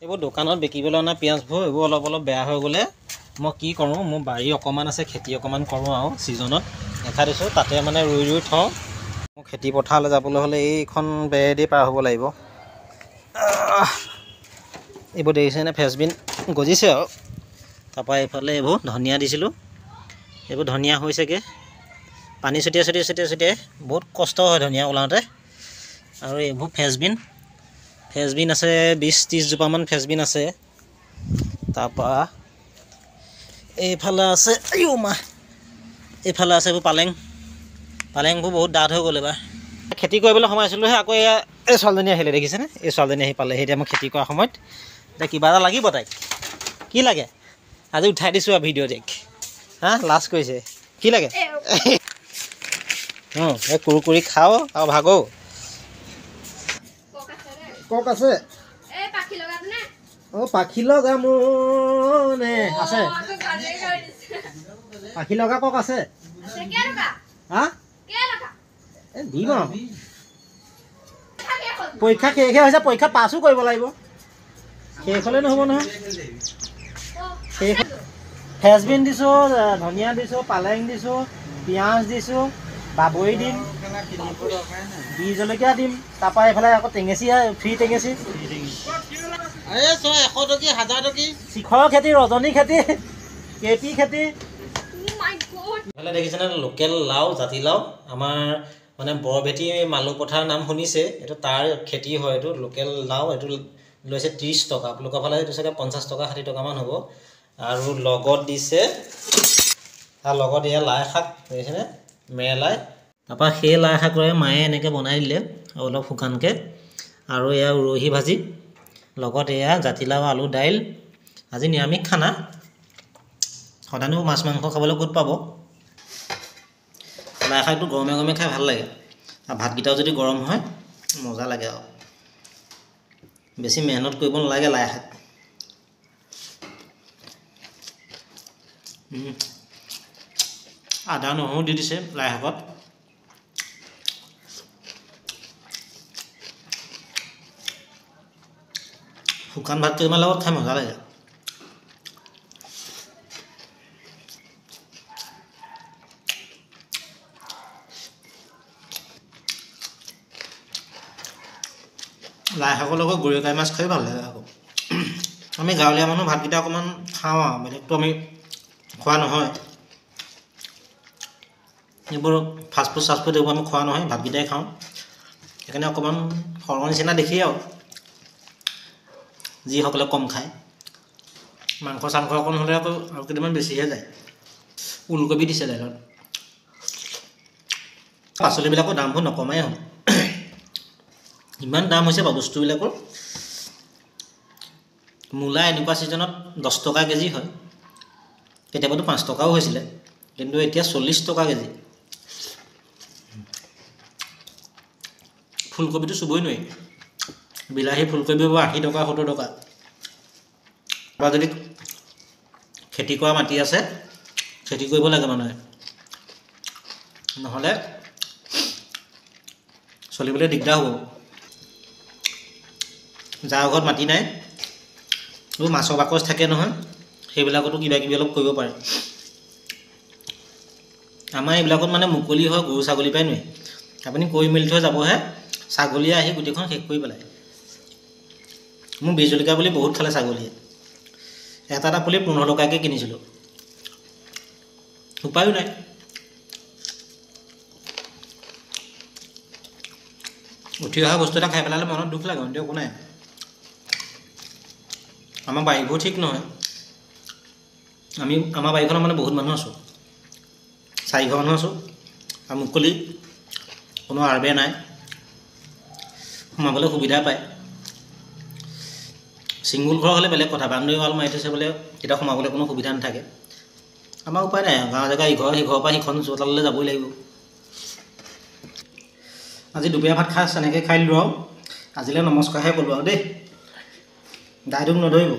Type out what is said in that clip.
এইবোৰ দোকানত বিকিবলৈ অনা পিঁয়াজবোৰ এইবোৰ অলপ অলপ বেয়া হৈ গ'লে মই কি কৰোঁ, মোৰ বাৰী অকণমান আছে, খেতি অকণমান কৰোঁ আৰু ছিজনত দেখা দিছোঁ তাতে মানে ৰুই ৰুই থওঁ। মোৰ খেতি পথাৰলৈ যাবলৈ হ'লে এইখন বেৰেদি পাৰ হ'ব লাগিব। এইবোৰ দেখিছেনে ফ্ৰেঞ্চবিন গজিছে আৰু তাৰপৰা এইফালে এইবোৰ ধনিয়া দিছিলোঁ, এইবোৰ ধনিয়া হৈছেগৈ। পানী ছটিয়াই বহুত কষ্ট হয় ধনিয়া ওলাওঁতে। আৰু এইবোৰ ফ্ৰেঞ্চবিন আছে 20-30 জোপামান ফ্ৰেঞ্চবিন আছে। তাৰপৰা এইফালে আছে এইফালে আছে এইবোৰ পালেংবোৰ বহুত ডাঠ হৈ গ'ল। এবাৰ খেতি কৰিবলৈ সোমাইছিলোঁহে আকৌ এই ছোৱালীজনী আহিলে দেখিছেনে, এই ছোৱালীজনী আহি পালে। এতিয়া মই খেতি কৰাৰ সময়ত এতিয়া কিবা এটা লাগিব তাইক। কি লাগে আজি উঠাই দিছোঁ আৰু ভিডিঅ' দেখ লাজ কৰিছে। কি লাগে এই কুৰকুৰি খাওঁ আৰু ভাগো। কক আছে পাখি লগা মোৰ নে আছে? পাখি লগা কক আছে? দিম আৰু পৰীক্ষা শেষহে হৈছে, পৰীক্ষা পাছো কৰিব লাগিব, শেষ হ'লে নহ'ব নহয়। ফ্ৰেঞ্চবিন দিছোঁ, ধনিয়া দিছোঁ, পালেং দিছোঁ, পিঁয়াজ দিছোঁ, বাবৰি দিম, বি জলকীয়া দিম। তাৰপৰা এইফালে আকৌ টেঙেচি, ফ্ৰী টেঙেচি 100 টকী 1000 টকী। শিখৰৰ খেতি, ৰজনী খেতি, কেপি খেতি। এইফালে দেখিছেনে লোকেল লাও, জাতিলাও। আমাৰ মানে বৰভেটি মালু পথাৰ নাম শুনিছে, এইটো তাৰ খেতি হয়। এইটো লোকেল লাও, এইটো লৈছে 30 টকা। আপোনালোকৰ ফালে এইটো চাগে 50 টকা 60 টকামান হ'ব। আৰু লগত দিছে, তাৰ লগত এয়া লাই শাক দেখিছেনে, মেৰেলাই। তাৰপৰা সেই লাই শাকৰে মায়ে এনেকৈ বনাই দিলে অলপ শুকানকৈ। আৰু এয়া উৰহি ভাজি, লগত এয়া জাতিলাও, আলু, দাইল। আজি নিৰামিষ খানা, সদায়নো মাছ মাংস খাবলৈ ক'ত পাব। লাই শাকটো গৰমে গৰমে খাই ভাল লাগে, আৰু ভাতকেইটাও যদি গৰম হয় মজা লাগে। আৰু বেছি মেহনত কৰিব নালাগে লাই শাক। আদা নহৰু দি দিছে লাই শাকত। শুকান ভাত কেইটামান লগত খাই মজা লাগে। লাই শাকৰ লগত গৰৈ মাছ খাই ভাল লাগে। আকৌ আমি গাঁৱলীয়া মানুহ ভাতকেইটা অকণমান খাওঁ আৰু বেলেগটো আমি খোৱা নহয়। এইবোৰ ফাষ্টফুড চাষ্টফুড এইবোৰ আমি খোৱা নহয়, ভাতকেইটাই খাওঁ। সেইকাৰণে অকণমান সৰৰ নিচিনা দেখি আৰু যিসকলে কম খায়। মাংস চাংস অকণ হ'লে আকৌ আৰু কেইটামান বেছিহে যায়। ওলকবি দিছে দাইলত। পাচলিবিলাকৰ দামবোৰ নকমাই হ'ল। ইমান দাম হৈছে বাৰু বস্তুবিলাকৰ। মূলা এনেকুৱা ছিজনত 10 টকা কেজি হয়, কেতিয়াবাতো 5 টকাও হৈছিলে, কিন্তু এতিয়া 40 টকা কেজি। ফুলকবিটো চুবই নোৱাৰি। বিলাহী ফুলকবিবোৰ 80 টকা 70 টকা। বা যদি খেতি কৰা মাটি আছে, খেতি কৰিব লাগে মানুহে, নহ'লে চলিবলৈ দিগদাৰ হ'ব। যাৰ ঘৰত মাটি নাই, এইবোৰ মাছৰ বাকচ থাকে নহয়, সেইবিলাকতো কিবা কিবি অলপ কৰিব পাৰে। আমাৰ এইবিলাকত মানে মুকলি হয়, গৰু ছাগলীৰ পৰাই নোৱাৰি। আপুনি কৰি মেলি থৈ যাবহে, ছাগলীয়ে আহি গোটেইখন শেষ কৰি পেলায়। মোৰ বি জলকীয়া বুলি বহুত খালে ছাগলীয়ে। এটা পুলি 15 টকাকৈ কিনিছিলোঁ, উপায়ো নাই। উঠি অহা বস্তু এটা খাই পেলালে মনত দুখ লাগে, কিন্তু একো নাই। আমাৰ বাৰীবোৰ ঠিক নহয়। আমাৰ বাৰীখনত মানে বহুত মানুহ আছোঁ, 4 ঘৰ মানুহ আছোঁ, আৰু মুকলি, কোনো আৰবে নাই, সোমাবলৈ সুবিধা পায়। ছিংগুল ঘৰ হ'লে বেলেগ কথা, বাউণ্ডেৰী ৱাল মাৰি থৈছে বোলে, তেতিয়া সোমাবলৈ কোনো সুবিধা নাথাকে। আমাৰ উপায় নাই, গাঁৱৰ জেগা ইঘৰৰ সিঘৰৰ পৰা সিখন চোতাললৈ যাবই লাগিব। আজি দুপৰীয়া ভাত খাই তেনেকৈ খাই দিলোঁ আৰু আজিলৈ নমস্কাৰহে ক'লোঁ আৰু দেই, দাই দুখ নধৰিব।